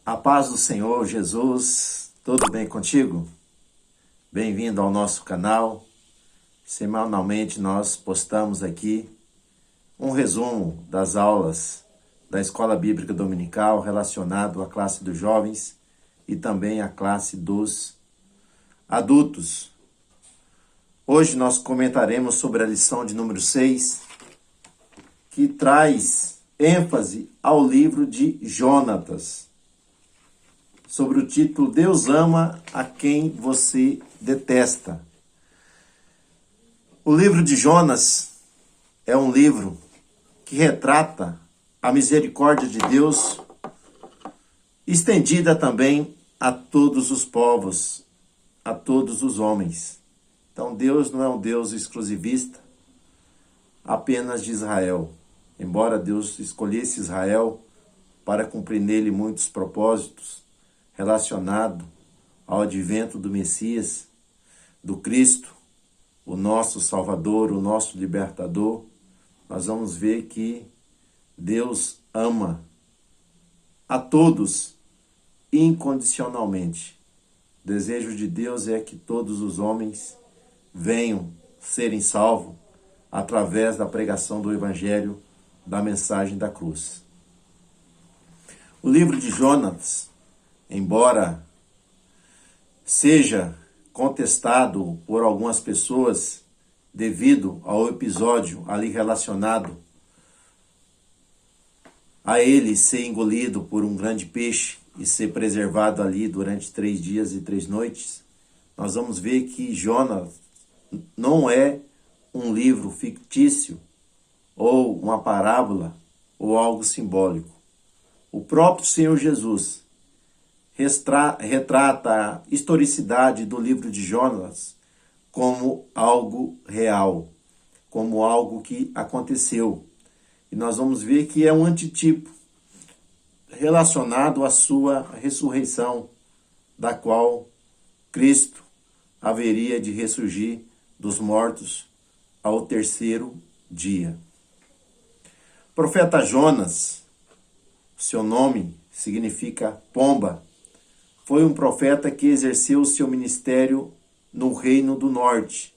A paz do Senhor Jesus, tudo bem contigo? Bem-vindo ao nosso canal. Semanalmente nós postamos aqui um resumo das aulas da Escola Bíblica Dominical relacionado à classe dos jovens e também à classe dos adultos. Hoje nós comentaremos sobre a lição de número 6, que traz ênfase ao livro de Jonatas, sobre o título Deus ama a quem você detesta. O livro de Jonas é um livro que retrata a misericórdia de Deus, estendida também a todos os povos, a todos os homens. Então Deus não é um Deus exclusivista, apenas de Israel. Embora Deus escolhesse Israel para cumprir nele muitos propósitos relacionados ao advento do Messias, do Cristo, o nosso Salvador, o nosso Libertador, nós vamos ver que Deus ama a todos incondicionalmente. O desejo de Deus é que todos os homens venham serem salvos através da pregação do Evangelho, da mensagem da cruz. O livro de Jonas, embora seja contestado por algumas pessoas devido ao episódio ali relacionado a ele ser engolido por um grande peixe e ser preservado ali durante 3 dias e 3 noites, nós vamos ver que Jonas não é um livro fictício ou uma parábola ou algo simbólico. O próprio Senhor Jesus retrata a historicidade do livro de Jonas como algo real, como algo que aconteceu. E nós vamos ver que é um antitipo relacionado à sua ressurreição, da qual Cristo haveria de ressurgir dos mortos ao 3º dia. O profeta Jonas, seu nome significa pomba, foi um profeta que exerceu o seu ministério no Reino do Norte.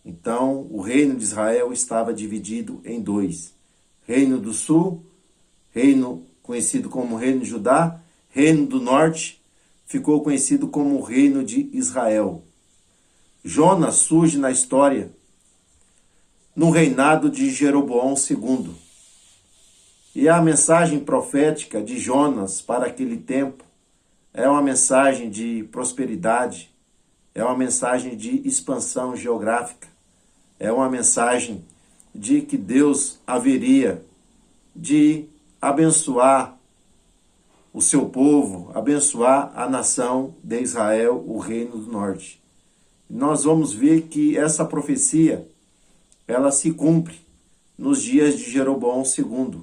Então, o reino de Israel estava dividido em 2. Reino do Sul, reino conhecido como Reino de Judá, Reino do Norte, ficou conhecido como o Reino de Israel. Jonas surge na história no reinado de Jeroboão II. E a mensagem profética de Jonas para aquele tempo é uma mensagem de prosperidade, é uma mensagem de expansão geográfica, é uma mensagem de que Deus haveria de abençoar o seu povo, abençoar a nação de Israel, o Reino do Norte. Nós vamos ver que essa profecia, ela se cumpre nos dias de Jeroboão II.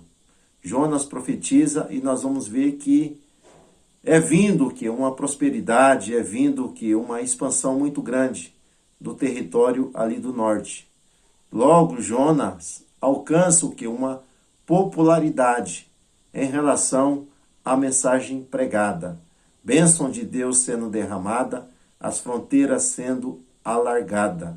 Jonas profetiza e nós vamos ver que é vindo que uma prosperidade, é vindo que uma expansão muito grande do território ali do norte. Logo, Jonas alcança o que? Uma popularidade em relação à mensagem pregada. Bênção de Deus sendo derramada, as fronteiras sendo alargadas.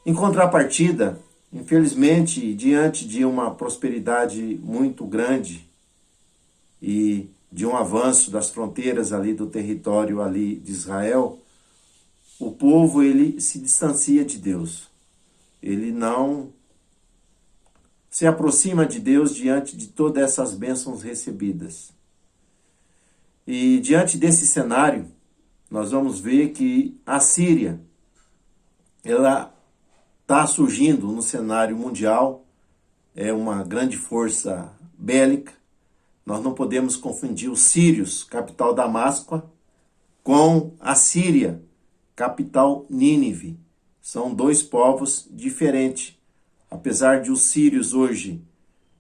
Em contrapartida, infelizmente, diante de uma prosperidade muito grande e de um avanço das fronteiras ali do território ali de Israel, o povo ele se distancia de Deus. Ele não se aproxima de Deus diante de todas essas bênçãos recebidas. E diante desse cenário, nós vamos ver que a Síria, ela está surgindo no cenário mundial, é uma grande força bélica. Nós não podemos confundir os sírios, capital Damasco, com a Síria, capital Nínive. São 2 povos diferentes. Apesar de os sírios hoje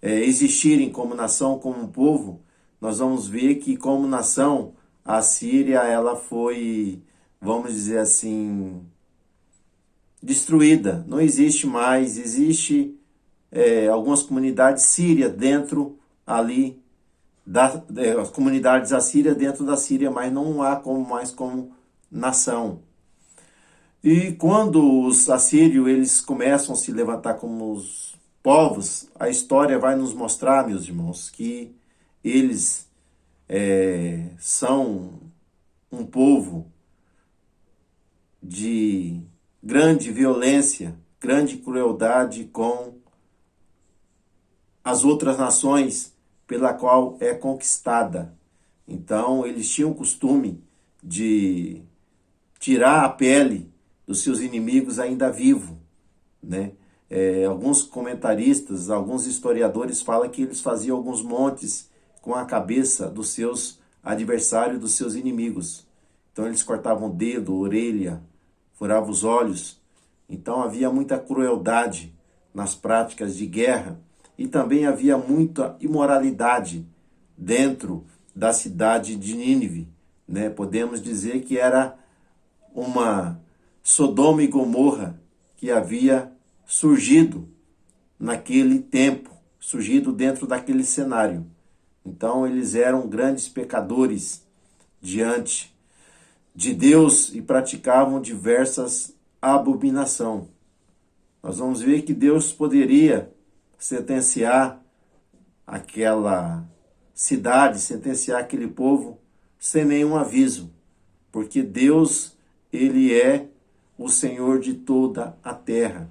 existirem como nação, como povo, nós vamos ver que como nação, a Síria ela foi, vamos dizer assim, destruída. Não existe mais, existe algumas comunidades sírias dentro ali as comunidades assírias dentro da Síria, mas não há mais como nação. E quando os assírios eles começam a se levantar como os povos, a história vai nos mostrar, meus irmãos, que eles são um povo de grande violência, grande crueldade com as outras nações pela qual é conquistada. Então, eles tinham o costume de tirar a pele dos seus inimigos ainda vivo, né? Alguns comentaristas, alguns historiadores falam que eles faziam alguns montes com a cabeça dos seus adversários, dos seus inimigos. Então eles cortavam o dedo, a orelha, furavam os olhos. Então havia muita crueldade nas práticas de guerra e também havia muita imoralidade dentro da cidade de Nínive, né? Podemos dizer que era uma Sodoma e Gomorra que havia surgido naquele tempo, surgido dentro daquele cenário. Então eles eram grandes pecadores diante de Deus e praticavam diversas abominações. Nós vamos ver que Deus poderia sentenciar aquela cidade, sentenciar aquele povo sem nenhum aviso, porque Deus, ele é o Senhor de toda a terra.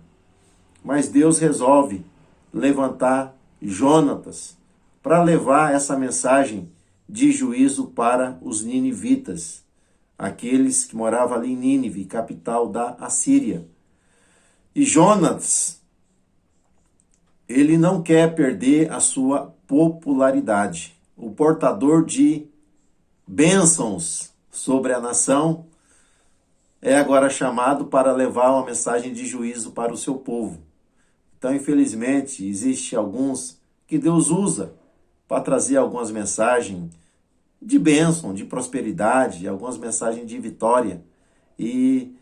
Mas Deus resolve levantar Jonatas para levar essa mensagem de juízo para os ninivitas, aqueles que moravam ali em Nínive, capital da Assíria. E Jonatas, ele não quer perder a sua popularidade. O portador de bênçãos sobre a nação é agora chamado para levar uma mensagem de juízo para o seu povo. Então, infelizmente, existe alguns que Deus usa para trazer algumas mensagens de bênção, de prosperidade, algumas mensagens de vitória. E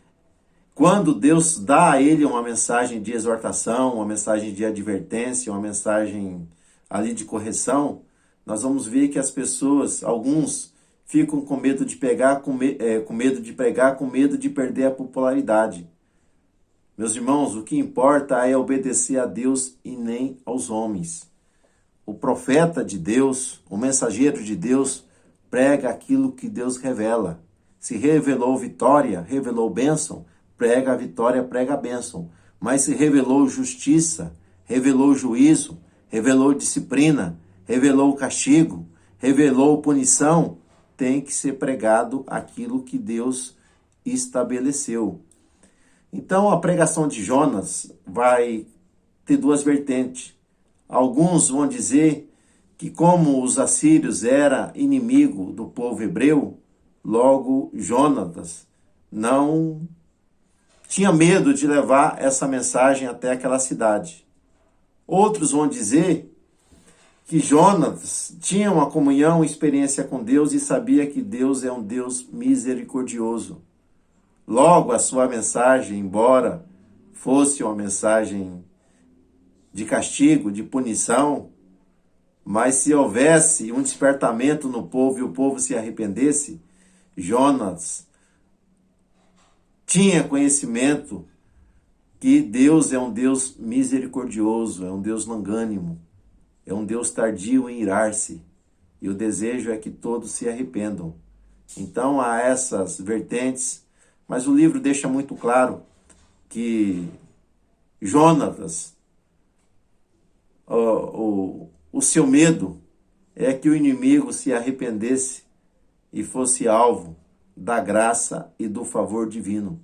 quando Deus dá a ele uma mensagem de exortação, uma mensagem de advertência, uma mensagem ali de correção, nós vamos ver que as pessoas, alguns, ficam com medo de pegar, com medo de pregar, com medo de perder a popularidade. Meus irmãos, o que importa é obedecer a Deus e nem aos homens. O profeta de Deus, o mensageiro de Deus, prega aquilo que Deus revela. Se revelou vitória, revelou bênção, prega a vitória, prega a bênção. Mas se revelou justiça, revelou juízo, revelou disciplina, revelou castigo, revelou punição, tem que ser pregado aquilo que Deus estabeleceu. Então a pregação de Jonas vai ter duas vertentes. Alguns vão dizer que como os assírios era inimigo do povo hebreu, logo Jonatas não tinha medo de levar essa mensagem até aquela cidade. Outros vão dizer que Jonas tinha uma comunhão, experiência com Deus e sabia que Deus é um Deus misericordioso. Logo, a sua mensagem, embora fosse uma mensagem de castigo, de punição, mas se houvesse um despertamento no povo e o povo se arrependesse, Jonas tinha conhecimento que Deus é um Deus misericordioso, é um Deus longânimo, é um Deus tardio em irar-se, e o desejo é que todos se arrependam. Então há essas vertentes, mas o livro deixa muito claro que Jonatas, o seu medo é que o inimigo se arrependesse e fosse alvo da graça e do favor divino.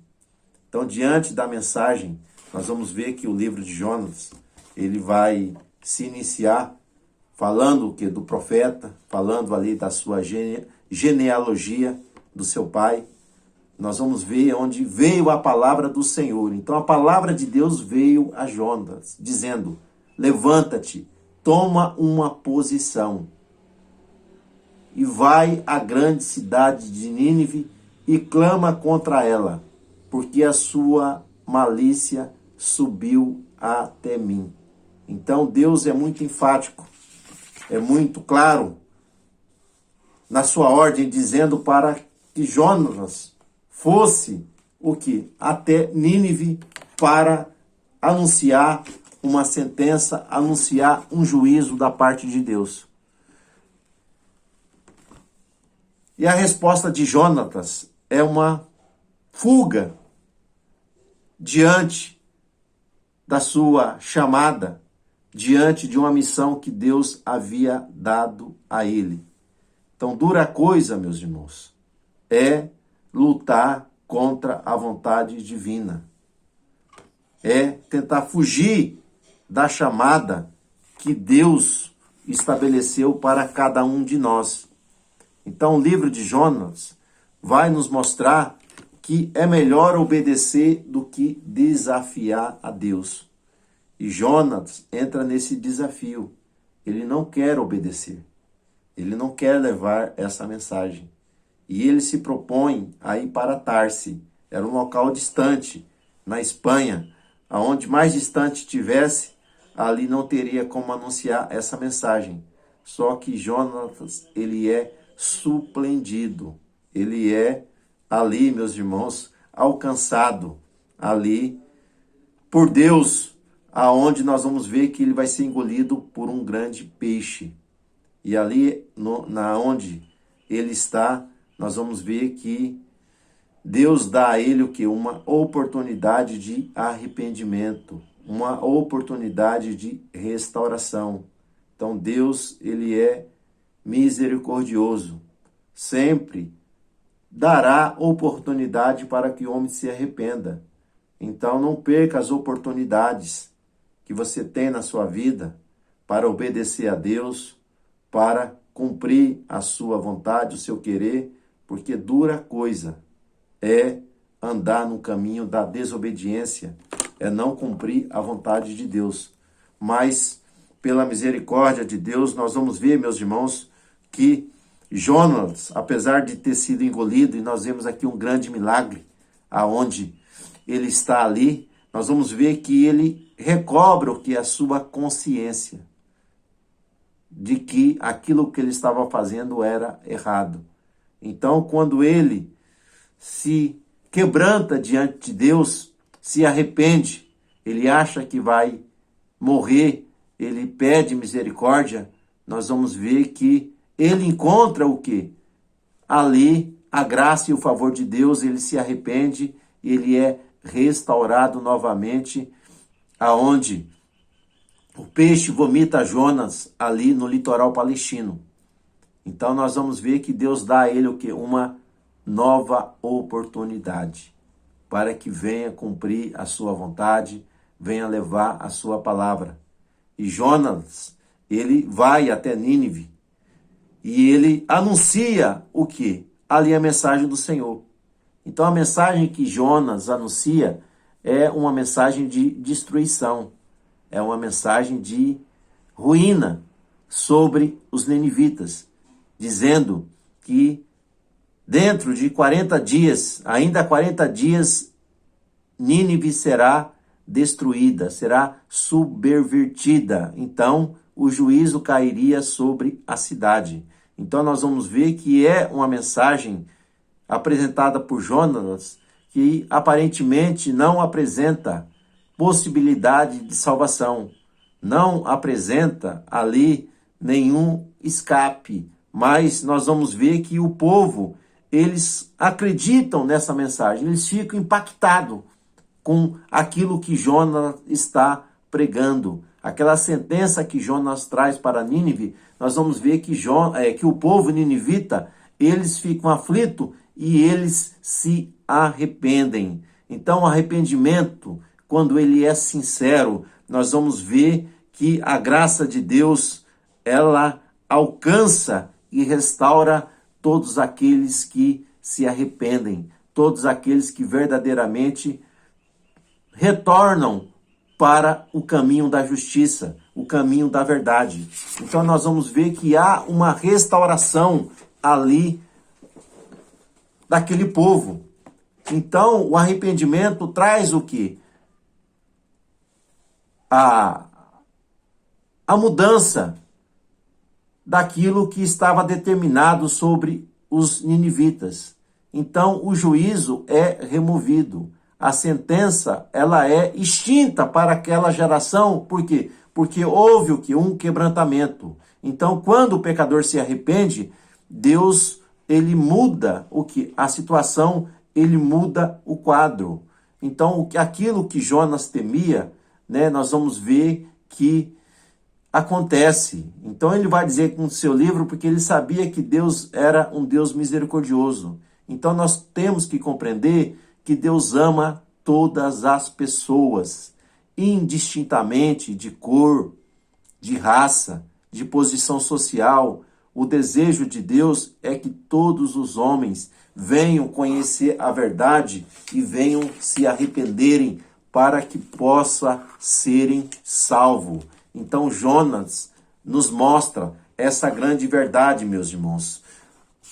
Então, diante da mensagem, nós vamos ver que o livro de Jonas, ele vai se iniciar falando o que do profeta, falando ali da sua genealogia do seu pai. Nós vamos ver onde veio a palavra do Senhor. Então a palavra de Deus veio a Jonas, dizendo: levanta-te, toma uma posição e vai à grande cidade de Nínive e clama contra ela, porque a sua malícia subiu até mim. Então Deus é muito enfático, é muito claro na sua ordem, dizendo para que Jonas fosse o que? Até Nínive para anunciar uma sentença, anunciar um juízo da parte de Deus. E a resposta de Jonatas é uma fuga diante da sua chamada, diante de uma missão que Deus havia dado a ele. Então, dura coisa, meus irmãos, é lutar contra a vontade divina. É tentar fugir da chamada que Deus estabeleceu para cada um de nós. Então, o livro de Jonas vai nos mostrar que é melhor obedecer do que desafiar a Deus. E Jonas entra nesse desafio. Ele não quer obedecer. Ele não quer levar essa mensagem. E ele se propõe a ir para Tarse. Era um local distante, na Espanha. Aonde mais distante tivesse, ali não teria como anunciar essa mensagem. Só que Jonas, ele é surpreendido. Ele é ali, meus irmãos, alcançado ali por Deus, aonde nós vamos ver que ele vai ser engolido por um grande peixe. E ali, na onde ele está, nós vamos ver que Deus dá a ele o que? Uma oportunidade de arrependimento, uma oportunidade de restauração. Então Deus, ele é misericordioso, sempre dará oportunidade para que o homem se arrependa. Então não perca as oportunidades que você tem na sua vida para obedecer a Deus, para cumprir a sua vontade, o seu querer, porque dura coisa é andar no caminho da desobediência, é não cumprir a vontade de Deus. Mas, pela misericórdia de Deus, nós vamos ver, meus irmãos, que Jonas, apesar de ter sido engolido, e nós vemos aqui um grande milagre, aonde ele está ali, nós vamos ver que ele recobra o que é a sua consciência, de que aquilo que ele estava fazendo era errado. Então, quando ele se quebranta diante de Deus, se arrepende, ele acha que vai morrer, ele pede misericórdia, nós vamos ver que ele encontra o quê? Ali, a graça e o favor de Deus, ele se arrepende, ele é restaurado novamente, aonde o peixe vomita Jonas ali no litoral palestino. Então nós vamos ver que Deus dá a ele o quê? Uma nova oportunidade para que venha cumprir a sua vontade, venha levar a sua palavra. E Jonas, ele vai até Nínive e ele anuncia o quê? Ali a mensagem do Senhor. Então a mensagem que Jonas anuncia é uma mensagem de destruição, é uma mensagem de ruína sobre os ninivitas, dizendo que dentro de 40 dias, ainda 40 dias, Nínive será destruída, será subvertida. Então, o juízo cairia sobre a cidade. Então, nós vamos ver que é uma mensagem apresentada por Jonas, que aparentemente não apresenta possibilidade de salvação, não apresenta ali nenhum escape, mas nós vamos ver que o povo, eles acreditam nessa mensagem, eles ficam impactados com aquilo que Jonas está pregando. Aquela sentença que Jonas traz para Nínive, nós vamos ver que o povo ninivita, eles ficam aflitos e eles se arrependem. Então, o arrependimento, quando ele é sincero, nós vamos ver que a graça de Deus, ela alcança e restaura todos aqueles que se arrependem, todos aqueles que verdadeiramente retornam para o caminho da justiça, o caminho da verdade. Então nós vamos ver que há uma restauração ali daquele povo. Então o arrependimento traz o quê? A mudança daquilo que estava determinado sobre os ninivitas. Então, o juízo é removido. A sentença, ela é extinta para aquela geração. Por quê? Porque houve o que? Um quebrantamento. Então, quando o pecador se arrepende, Deus, ele muda o que? A situação, ele muda o quadro. Então, aquilo que Jonas temia, né, nós vamos ver que acontece. Então ele vai dizer com o seu livro, porque ele sabia que Deus era um Deus misericordioso. Então nós temos que compreender que Deus ama todas as pessoas, indistintamente de cor, de raça, de posição social. O desejo de Deus é que todos os homens venham conhecer a verdade e venham se arrependerem para que possa serem salvos. Então Jonas nos mostra essa grande verdade, meus irmãos.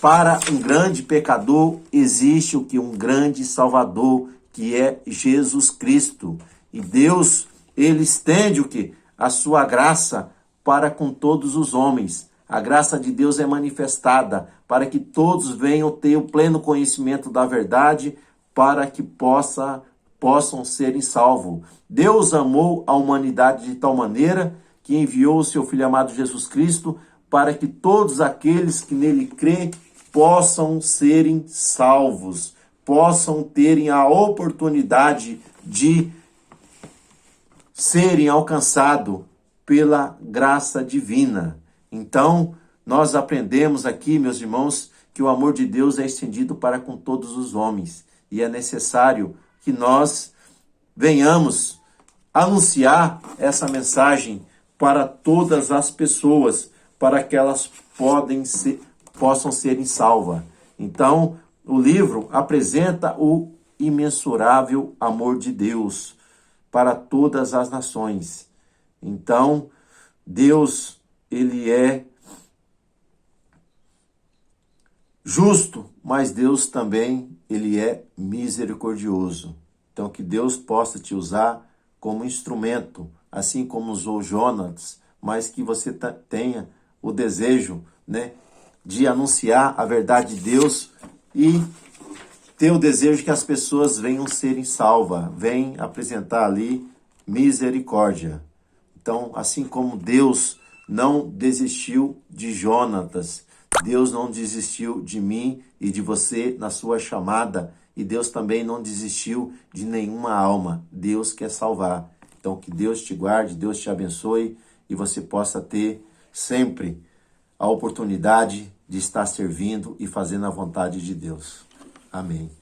Para um grande pecador existe o que? Um grande Salvador, que é Jesus Cristo. E Deus, ele estende o que? A sua graça para com todos os homens. A graça de Deus é manifestada para que todos venham ter o pleno conhecimento da verdade, para que possam serem salvos. Deus amou a humanidade de tal maneira que enviou o seu Filho amado Jesus Cristo para que todos aqueles que nele crêem possam serem salvos, possam terem a oportunidade de serem alcançados pela graça divina. Então, nós aprendemos aqui, meus irmãos, que o amor de Deus é estendido para com todos os homens e é necessário que nós venhamos anunciar essa mensagem para todas as pessoas, para que elas possam serem salvas. Então, o livro apresenta o imensurável amor de Deus para todas as nações. Então, Deus, ele é justo, mas Deus também, ele é misericordioso. Então, que Deus possa te usar como instrumento, assim como usou Jonas, mas que você tenha o desejo, né, de anunciar a verdade de Deus e ter o desejo que as pessoas venham serem salvas, venham apresentar ali misericórdia. Então, assim como Deus não desistiu de Jonatas, Deus não desistiu de mim e de você na sua chamada, e Deus também não desistiu de nenhuma alma. Deus quer salvar. Então, que Deus te guarde, Deus te abençoe e você possa ter sempre a oportunidade de estar servindo e fazendo a vontade de Deus. Amém.